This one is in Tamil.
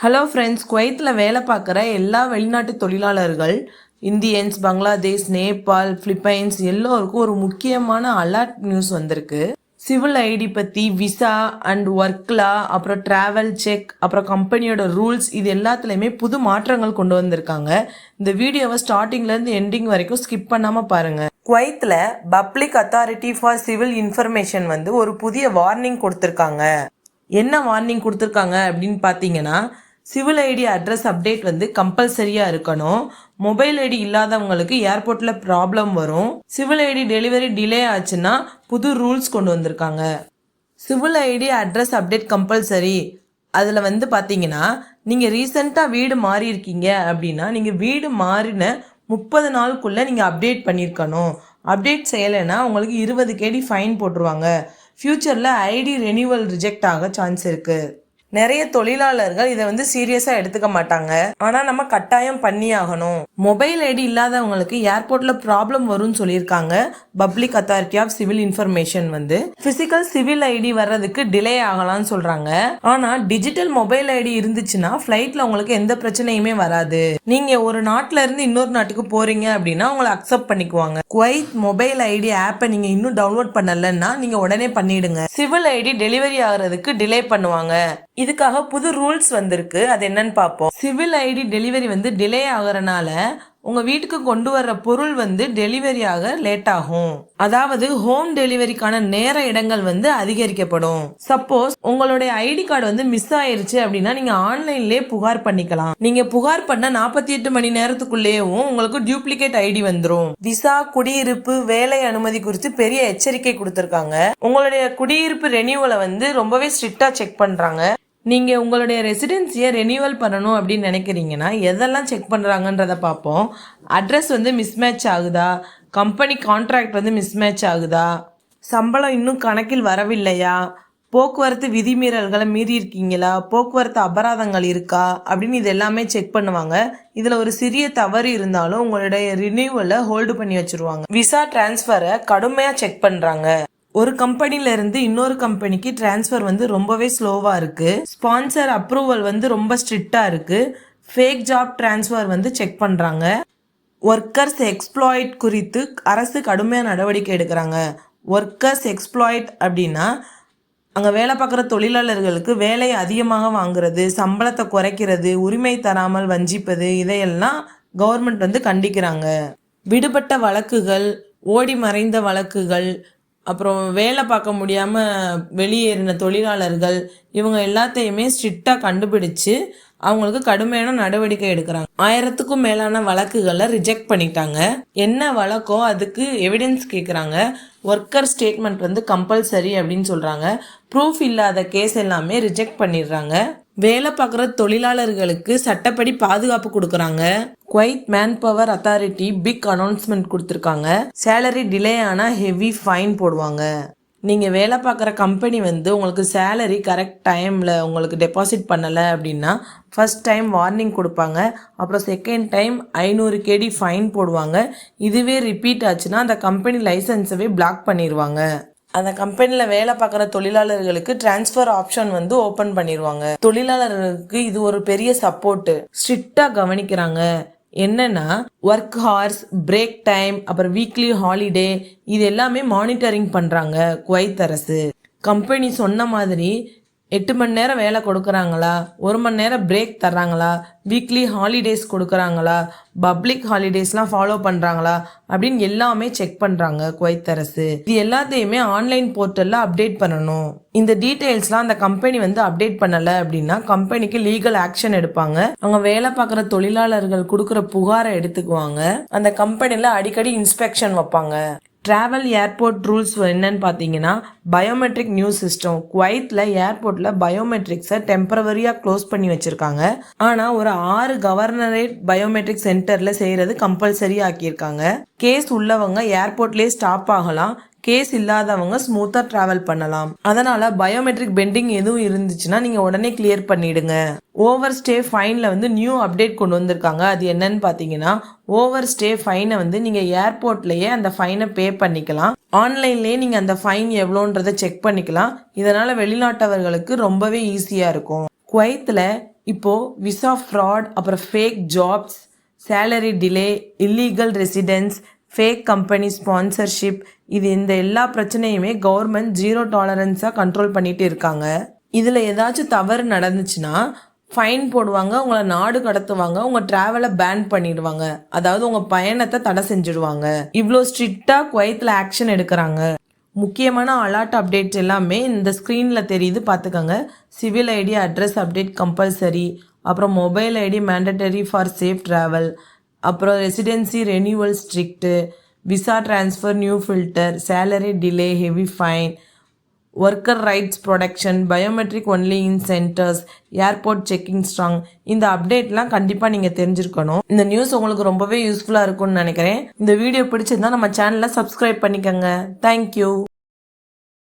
ஹலோ ஃப்ரெண்ட்ஸ், குவைத்தில் வேலை பார்க்குற எல்லா வெளிநாட்டு தொழிலாளர்கள், இந்தியன்ஸ், பங்களாதேஷ், நேபாள், பிலிப்பைன்ஸ் எல்லோருக்கும் ஒரு முக்கியமான அலர்ட் நியூஸ் வந்திருக்கு. சிவில் ஐடி பற்றி, விசா அண்ட் ஒர்க்லா, அப்புறம் ட்ராவல் செக், அப்புறம் கம்பெனியோட ரூல்ஸ், இது எல்லாத்துலேயுமே புது மாற்றங்கள் கொண்டு வந்திருக்காங்க. இந்த வீடியோவை ஸ்டார்டிங்லேருந்து எண்டிங் வரைக்கும் ஸ்கிப் பண்ணாமல் பாருங்கள். குவைத்தில் public authority for civil information ஒரு புதிய வார்னிங் கொடுத்துருக்காங்க. என்ன வார்னிங் கொடுத்துருக்காங்க அப்படின்னு பார்த்தீங்கன்னா, சிவில் ஐடி அட்ரஸ் அப்டேட் கம்பல்சரியாக இருக்கணும். மொபைல் ஐடி இல்லாதவங்களுக்கு ஏர்போர்ட்டில் ப்ராப்ளம் வரும். சிவில் ஐடி டெலிவரி டிலே ஆச்சுன்னா புது ரூல்ஸ் கொண்டு வந்திருக்காங்க. Civil ID address update compulsory. அதில் பார்த்தீங்கன்னா, நீங்கள் ரீசெண்டாக வீடு மாறி இருக்கீங்க அப்படின்னா நீங்கள் வீடு மாறின 30 நாளுக்குள்ளே நீங்கள் அப்டேட் பண்ணியிருக்கணும். அப்டேட் செய்யலைன்னா உங்களுக்கு 20 கேடி ஃபைன் போட்டுருவாங்க. ஃப்யூச்சரில் ஐடி ரெனியூவல் ரிஜெக்ட் ஆக சான்ஸ் இருக்குது. நிறைய தொழிலாளர்கள் இதை சீரியஸாக எடுத்துக்க மாட்டாங்க. ஆனால் நம்ம கட்டாயம் பண்ணி ஆகணும். மொபைல் ஐடி இல்லாதவங்களுக்கு ஏர்போர்ட்ல ப்ராப்ளம் வரும்னு சொல்லியிருக்காங்க. Public authority of civil information physical civil ID வர்றதுக்கு டிலே ஆகலாம்னு சொல்றாங்க. ஆனால் டிஜிட்டல் மொபைல் ஐடி இருந்துச்சுன்னா ஃபிளைட்ல உங்களுக்கு எந்த பிரச்சனையுமே வராது. நீங்க ஒரு நாட்டுல இருந்து இன்னொரு நாட்டுக்கு போறீங்க அப்படின்னா உங்களை அக்செப்ட் பண்ணிக்குவாங்க. குவைத் மொபைல் ஐடி ஆப்பை நீங்க இன்னும் டவுன்லோட் பண்ணலன்னா நீங்க உடனே பண்ணிடுங்க. சிவில் ஐடி டெலிவரி ஆகிறதுக்கு டிலே பண்ணுவாங்க. இதுக்காக புது ரூல்ஸ் வந்திருக்கு. அது என்னன்னு பார்ப்போம். சிவில் ஐடி டெலிவரி டிலே ஆகிறனால உங்க வீட்டுக்கு கொண்டு வர்ற பொருள் டெலிவரி ஆக லேட் ஆகும். அதாவது ஹோம் டெலிவரிக்கான நேர இடங்கள் அதிகரிக்கப்படும். சப்போஸ் உங்களுடைய ஐடி கார்டு மிஸ் ஆயிருச்சு அப்படின்னா நீங்க ஆன்லைன்லயே புகார் பண்ணிக்கலாம். நீங்க புகார் பண்ண 48 மணி நேரத்துக்குள்ளேயும் உங்களுக்கு டூப்ளிகேட் ஐடி வந்துடும். விசா, குடியிருப்பு, வேலை அனுமதி குறித்து பெரிய எச்சரிக்கை கொடுத்திருக்காங்க. உங்களுடைய குடியிருப்பு ரெனியூவலை ரொம்பவே ஸ்ட்ரிக்டா செக் பண்றாங்க. நீங்கள் உங்களுடைய ரெசிடென்சியை ரெனியூவல் பண்ணணும் அப்படின்னு நினைக்கிறீங்கன்னா எதெல்லாம் செக் பண்ணுறாங்கன்றதை பார்ப்போம். அட்ரஸ் மிஸ்மேட்ச் ஆகுதா, கம்பெனி கான்ட்ராக்ட் மிஸ்மேட்ச் ஆகுதா, சம்பளம் இன்னும் கணக்கில் வரவில்லையா, போக்குவரத்து விதிமீறல்களை மீறி இருக்கீங்களா, போக்குவரத்து அபராதங்கள் இருக்கா அப்படின்னு இது எல்லாமே செக் பண்ணுவாங்க. இதில் ஒரு சிறிய தவறு இருந்தாலும் உங்களுடைய ரினியூவலை ஹோல்டு பண்ணி வச்சுருவாங்க. விசா டிரான்ஸ்ஃபரை கடுமையாக செக் பண்ணுறாங்க. ஒரு கம்பெனில இருந்து இன்னொரு கம்பெனிக்கு டிரான்ஸ்ஃபர் ரொம்பவே ஸ்லோவா இருக்கு. ஸ்பான்சர் அப்ரூவல் ரொம்ப ஸ்ட்ரிக்டா இருக்கு. ஃபேக் ஜாப் டிரான்ஸ்ஃபர் செக் பண்றாங்க. ஒர்க்கர்ஸ் எக்ஸ்ப்ளாய்ட் குறித்து அரசு கடுமையான நடவடிக்கை எடுக்கிறாங்க. ஒர்க்கர்ஸ் எக்ஸ்ப்ளாய்ட் அப்படின்னா அங்கே வேலை பார்க்குற தொழிலாளர்களுக்கு வேலையை அதிகமாக வாங்குறது, சம்பளத்தை குறைக்கிறது, உரிமை தராமல் வஞ்சிப்பது, இதையெல்லாம் கவர்மெண்ட் கண்டிக்கிறாங்க. விடுபட்ட வழக்குகள், ஓடி மறைந்த வழக்குகள், அப்புறம் வேலை பார்க்க முடியாமல் வெளியேறின தொழிலாளர்கள், இவங்க எல்லாத்தையுமே ஸ்ட்ரிக்டாக கண்டுபிடிச்சு அவங்களுக்கு கடுமையான நடவடிக்கை எடுக்கிறாங்க. 1000க்கும் மேலான வழக்குகளை ரிஜெக்ட் பண்ணிட்டாங்க. என்ன வழக்கோ அதுக்கு எவிடன்ஸ் கேட்குறாங்க. ஒர்க்கர் ஸ்டேட்மெண்ட் கம்பல்சரி அப்படின்னு சொல்கிறாங்க. ப்ரூஃப் இல்லாத கேஸ் எல்லாமே ரிஜெக்ட் பண்ணிடுறாங்க. வேலை பார்க்குற தொழிலாளர்களுக்கு சட்டப்படி பாதுகாப்பு கொடுக்குறாங்க. Kuwait man power authority big announcement கொடுத்துருக்காங்க. சேலரி டிலே ஆனால் ஹெவி ஃபைன் போடுவாங்க. நீங்கள் வேலை பார்க்குற கம்பெனி உங்களுக்கு சேலரி கரெக்ட் டைமில் உங்களுக்கு டெபாசிட் பண்ணலை அப்படின்னா ஃபர்ஸ்ட் டைம் வார்னிங் கொடுப்பாங்க. அப்புறம் செகண்ட் டைம் 500 கேடி ஃபைன் போடுவாங்க. இதுவே ரிப்பீட் ஆச்சுன்னா அந்த கம்பெனி லைசன்ஸவே பிளாக் பண்ணிடுவாங்க. அந்த கம்பெனியில் வேலை பார்க்குற தொழிலாளர்களுக்கு டிரான்ஸ்ஃபர் ஆப்ஷன் ஓப்பன் பண்ணிடுவாங்க. தொழிலாளர்களுக்கு இது ஒரு பெரிய சப்போர்ட்டு. ஸ்ட்ரிக்டாக கவனிக்கிறாங்க. என்னன்னா ஒர்க் ஹார்ஸ், பிரேக் டைம், அப்புறம் வீக்லி ஹாலிடே, இது எல்லாமே மானிட்டரிங் பண்ணுறாங்க குவைத் அரசு. கம்பெனி சொன்ன மாதிரி 8 மணி நேரம் வேலை கொடுக்குறாங்களா, 1 மணி நேரம் பிரேக் தர்றாங்களா, வீக்லி ஹாலிடேஸ் கொடுக்குறாங்களா, பப்ளிக் ஹாலிடேஸ்லாம் ஃபாலோ பண்ணுறாங்களா அப்படின்னு எல்லாமே செக் பண்ணுறாங்க குவைத் அரசு. இது எல்லாத்தையுமே ஆன்லைன் போர்ட்டலில் அப்டேட் பண்ணணும். இந்த டீட்டெயில்ஸ்லாம் அந்த கம்பெனி அப்டேட் பண்ணலை அப்படின்னா கம்பெனிக்கு லீகல் ஆக்ஷன் எடுப்பாங்க. அவங்க வேலை பார்க்குற தொழிலாளர்கள் கொடுக்குற புகாரை எடுத்துக்குவாங்க. அந்த கம்பெனியில் அடிக்கடி இன்ஸ்பெக்ஷன் வைப்பாங்க. ட்ராவல் ஏர்போர்ட் ரூல்ஸ் என்னன்னு பார்த்தீங்கன்னா, பயோமெட்ரிக் நியூ சிஸ்டம். குவைத்தில் ஏர்போர்ட்டில் பயோமெட்ரிக்ஸை டெம்பரவரியாக க்ளோஸ் பண்ணி வச்சுருக்காங்க. ஆனால் ஒரு 6 கவர்னரேட் பயோமெட்ரிக் சென்டரில் செய்கிறது கம்பல்சரி ஆக்கியிருக்காங்க. கேஸ் உள்ளவங்க ஏர்போர்ட்லேயே ஸ்டாப் ஆகலாம். கேஸ் இல்லாதவங்க ஸ்மூத்தாக ட்ராவல் பண்ணலாம். அதனால் பயோமெட்ரிக் பெண்டிங் எதுவும் இருந்துச்சுன்னா நீங்கள் உடனே கிளியர் பண்ணிடுங்க. ஓவர் ஸ்டே ஃபைனில் நியூ அப்டேட் கொண்டு வந்திருக்காங்க. அது என்னன்னு பார்த்தீங்கன்னா, ஓவர் ஸ்டே ஃபைனை நீங்கள் ஏர்போர்ட்லேயே அந்த ஃபைனை பே பண்ணிக்கலாம். ஆன்லைன்லேயே நீங்கள் அந்த ஃபைன் எவ்வளோன்றதை செக் பண்ணிக்கலாம். இதனால் வெளிநாட்டவர்களுக்கு ரொம்பவே ஈஸியாக இருக்கும். குவைத்தில் இப்போது விசா ஃப்ராட், அப்புறம் fake jobs, salary delay, illegal residence, fake company sponsorship, இந்த எல்லா பிரச்சனையுமே கவர்மெண்ட் 0 டாலரன்ஸாக கண்ட்ரோல் பண்ணிட்டு இருக்காங்க. இதில் ஏதாச்சும் தவறு நடந்துச்சுன்னா ஃபைன் போடுவாங்க, உங்களை நாடு கடத்துவாங்க, உங்கள் ட்ராவலை பேன் பண்ணிடுவாங்க, அதாவது உங்கள் பயணத்தை தடை செஞ்சுடுவாங்க. இவ்வளோ ஸ்ட்ரிக்டாக குவைத்தில் ஆக்ஷன் எடுக்கிறாங்க. முக்கியமான அலர்ட் அப்டேட்ஸ் எல்லாமே இந்த ஸ்க்ரீனில் தெரியுது, பார்த்துக்கோங்க. Civil ID address update compulsory, அப்புறம் mobile ID mandatory for safe travel, அப்புறம் residency renewal strict, visa transfer new filter, salary delay heavy fine, worker rights protection, biometric only in centres, airport checking strong. இந்த அப்டேட்லாம் கண்டிப்பாக நீங்கள் தெரிஞ்சிருக்கணும். இந்த நியூஸ் உங்களுக்கு ரொம்பவே யூஸ்ஃபுல்லாக இருக்கும்னு நினைக்கிறேன். இந்த வீடியோ பிடிச்சிருந்தா நம்ம சேனலை சப்ஸ்கிரைப் பண்ணிக்கோங்க. தேங்க்யூ.